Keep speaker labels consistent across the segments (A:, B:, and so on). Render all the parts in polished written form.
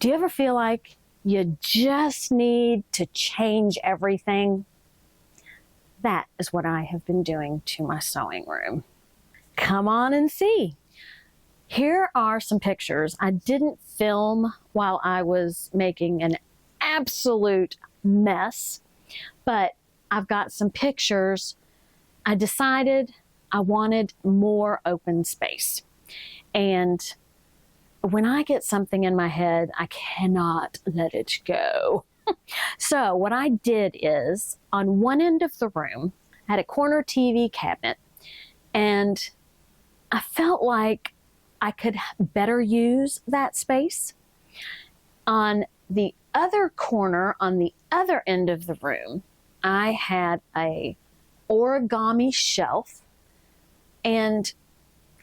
A: Do you ever feel like you just need to change everything? That is what I have been doing to my sewing room. Come on and see. Here are some pictures. I didn't film while I was making an absolute mess, but I've got some pictures. I decided I wanted more open space. And when I get something in my head, I cannot let it go. So what I did is, on one end of the room, I had a corner TV cabinet, and I felt like I could better use that space. On the other corner, on the other end of the room, I had a origami shelf, and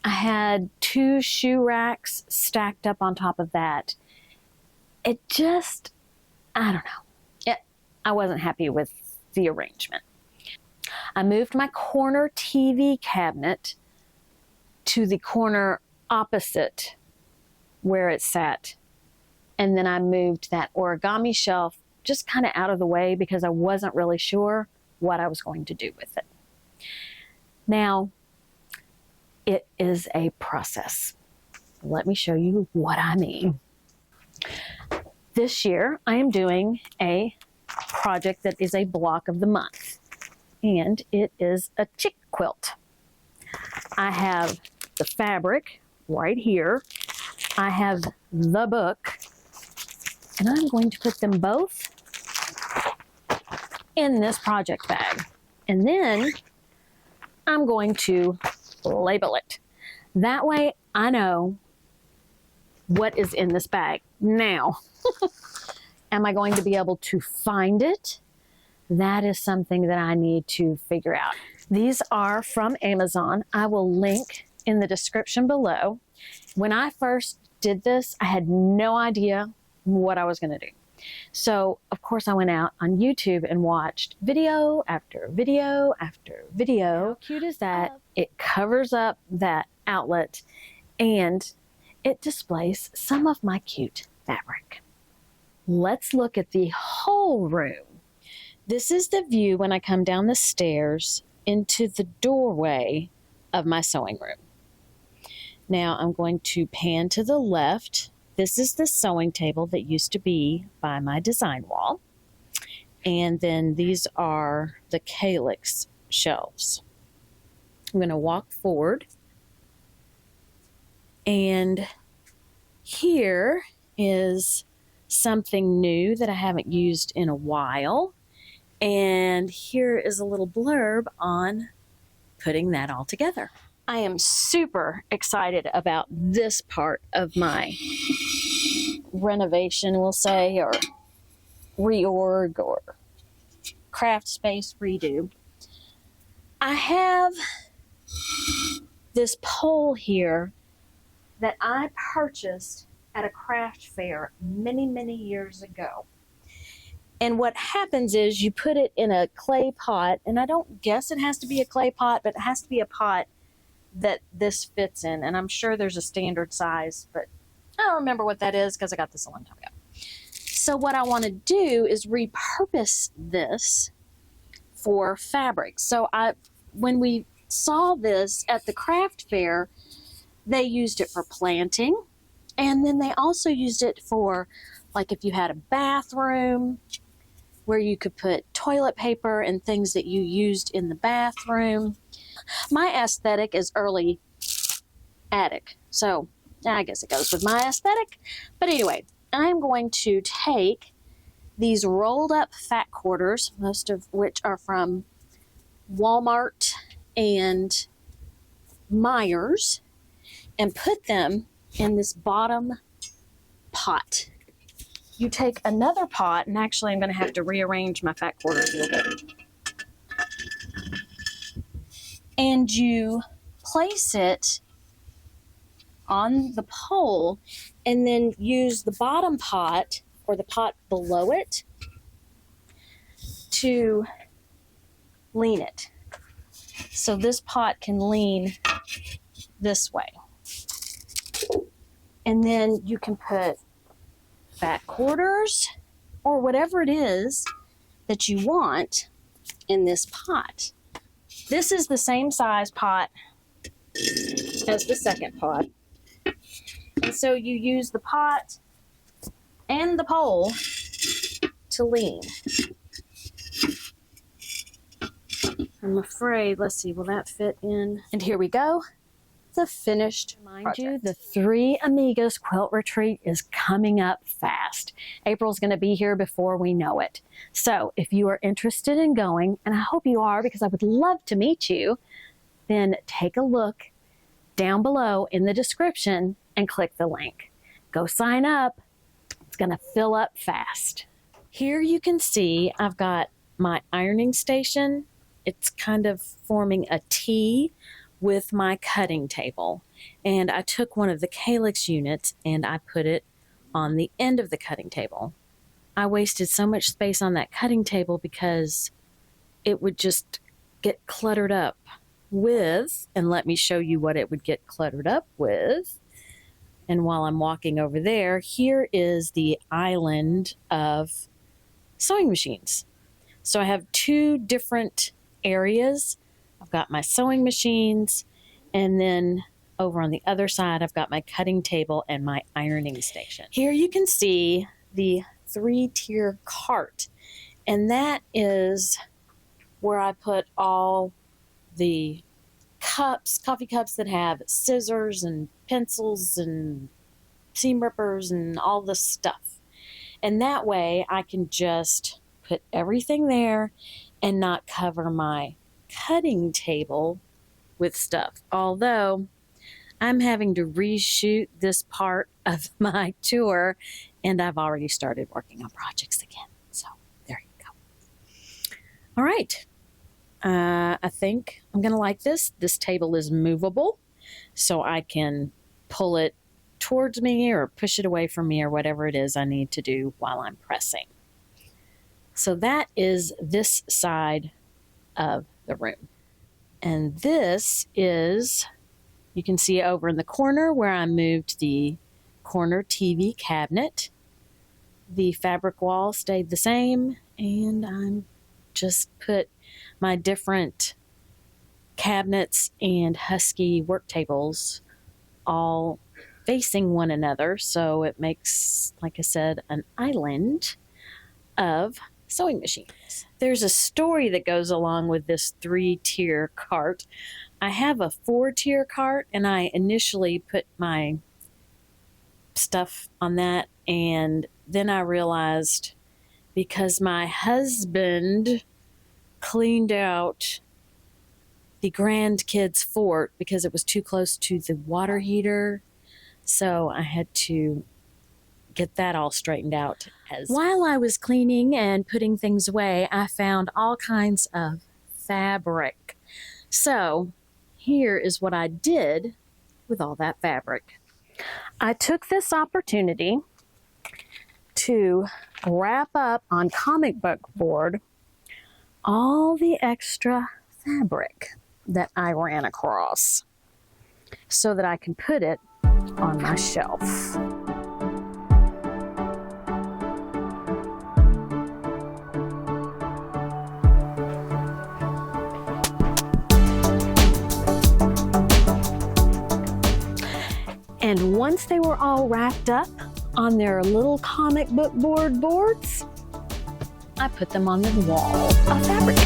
A: I had 2 shoe racks stacked up on top of that. It just, I don't know. I wasn't happy with the arrangement. I moved my corner TV cabinet to the corner opposite where it sat. And then I moved that origami shelf just kind of out of the way because I wasn't really sure what I was going to do with it. Now, it is a process. Let me show you what I mean. This year, I am doing a project that is a block of the month, and it is a chick quilt. I have the fabric right here. I have the book, and I'm going to put them both in this project bag. And then I'm going to label it. That way I know what is in this bag. Now, am I going to be able to find it? That is something that I need to figure out. These are from Amazon. I will link in the description below. When I first did this, I had no idea what I was going to do. So, of course, I went out on YouTube and watched video after video after video. How cute is that? It covers up that outlet and it displays some of my cute fabric. Let's look at the whole room. This is the view when I come down the stairs into the doorway of my sewing room. Now I'm going to pan to the left. This is the sewing table that used to be by my design wall. And then these are the calyx shelves. I'm going to walk forward. And here is something new that I haven't used in a while. And here is a little blurb on putting that all together. I am super excited about this part of my renovation, we'll say, or reorg or craft space redo. I have this pole here that I purchased at a craft fair many, many years ago. And what happens is you put it in a clay pot, and I don't guess it has to be a clay pot, but it has to be a pot that this fits in. And I'm sure there's a standard size, but I don't remember what that is because I got this a long time ago. So what I want to do is repurpose this for fabric. So when we saw this at the craft fair, they used it for planting. And then they also used it for, like, if you had a bathroom where you could put toilet paper and things that you used in the bathroom. My aesthetic is early attic, so I guess it goes with my aesthetic. But anyway, I'm going to take these rolled up fat quarters, most of which are from Walmart and Myers, and put them in this bottom pot. You take another pot, and actually I'm going to have to rearrange my fat quarters a little bit. And you place it on the pole and then use the bottom pot or the pot below it to lean it. So this pot can lean this way. And then you can put fat quarters or whatever it is that you want in this pot. This is the same size pot as the second pot. And so you use the pot and the pole to lean. I'm afraid, let's see, will that fit in? And here we go, the finished project. Mind you, the Three Amigas quilt retreat is coming up fast. April's going to be here before we know it. So if you are interested in going, and I hope you are because I would love to meet you, then take a look down below in the description and click the link. Go sign up. It's going to fill up fast. Here you can see I've got my ironing station. It's kind of forming a T with my cutting table. And I took one of the calyx units and I put it on the end of the cutting table. I wasted so much space on that cutting table because it would just get cluttered up with, and let me show you what it would get cluttered up with. And while I'm walking over there, here is the island of sewing machines. So I have two different areas. I've got my sewing machines, and then over on the other side, I've got my cutting table and my ironing station. Here you can see the 3-tier cart, and that is where I put all the cups, coffee cups that have scissors and pencils and seam rippers and all the stuff. And that way I can just put everything there and not cover my cutting table with stuff. Although I'm having to reshoot this part of my tour, and I've already started working on projects again. So there you go. All right. I think I'm going to like this. This table is movable, so I can pull it towards me or push it away from me or whatever it is I need to do while I'm pressing. So that is this side of the room. And this is, you can see over in the corner where I moved the corner TV cabinet. The fabric wall stayed the same, and I'm just put my different cabinets and Husky work tables all facing one another, so it makes, like I said, an island of sewing machines. There's a story that goes along with this 3-tier cart. I have a 4-tier cart, and I initially put my stuff on that, and then I realized because my husband cleaned out the grandkids' fort because it was too close to the water heater, so I had to get that all straightened out. While I was cleaning and putting things away, I found all kinds of fabric. So here is what I did with all that fabric. I took this opportunity to wrap up on comic book board all the extra fabric that I ran across so that I can put it on my shelf. And once they were all wrapped up on their little comic book boards, I put them on the wall of fabric.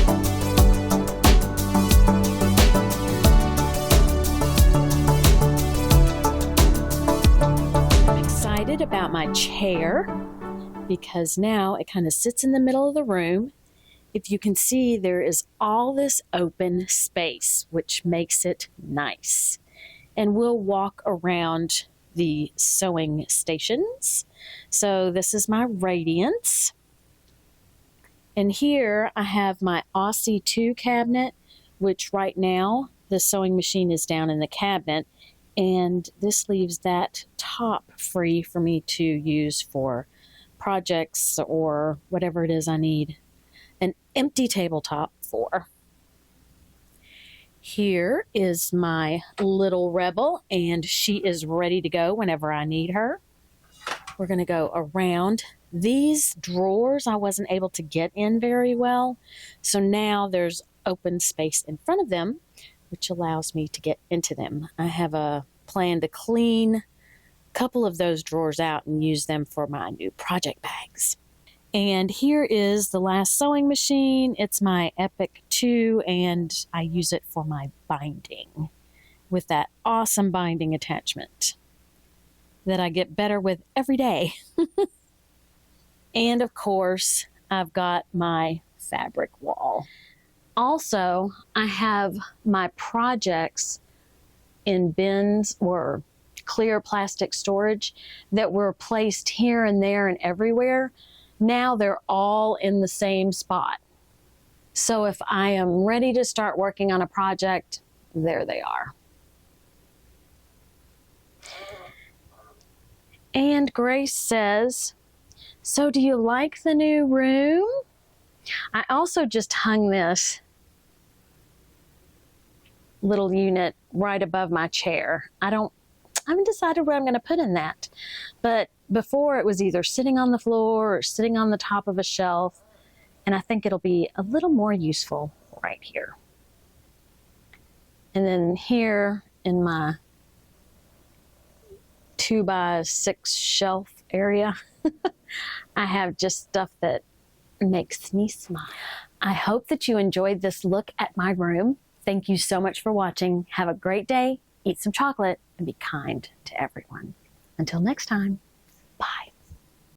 A: I'm excited about my chair because now it kind of sits in the middle of the room. If you can see, there is all this open space, which makes it nice. And we'll walk around the sewing stations. So this is my Radiance. And here I have my Aussie 2 cabinet, which right now the sewing machine is down in the cabinet. And this leaves that top free for me to use for projects or whatever it is I need an empty tabletop for. Here is my little rebel, and she is ready to go whenever I need her. we're going to go around. These drawers I wasn't able to get in very well, so now there's open space in front of them, which allows me to get into them. I have a plan to clean a couple of those drawers out and use them for my new project bags. And here is the last sewing machine. It's my Epic 2, and I use it for my binding with that awesome binding attachment that I get better with every day. And of course, I've got my fabric wall. Also, I have my projects in bins or clear plastic storage that were placed here and there and everywhere. Now they're all in the same spot. So if I am ready to start working on a project, there they are. And Grace says, so do you like the new room? I also just hung this little unit right above my chair. I haven't decided what I'm going to put in that. But before it was either sitting on the floor or sitting on the top of a shelf. And I think it'll be a little more useful right here. And then here in my 2x6 shelf area, I have just stuff that makes me smile. I hope that you enjoyed this look at my room. Thank you so much for watching. Have a great day, eat some chocolate, and be kind to everyone. Until next time, bye.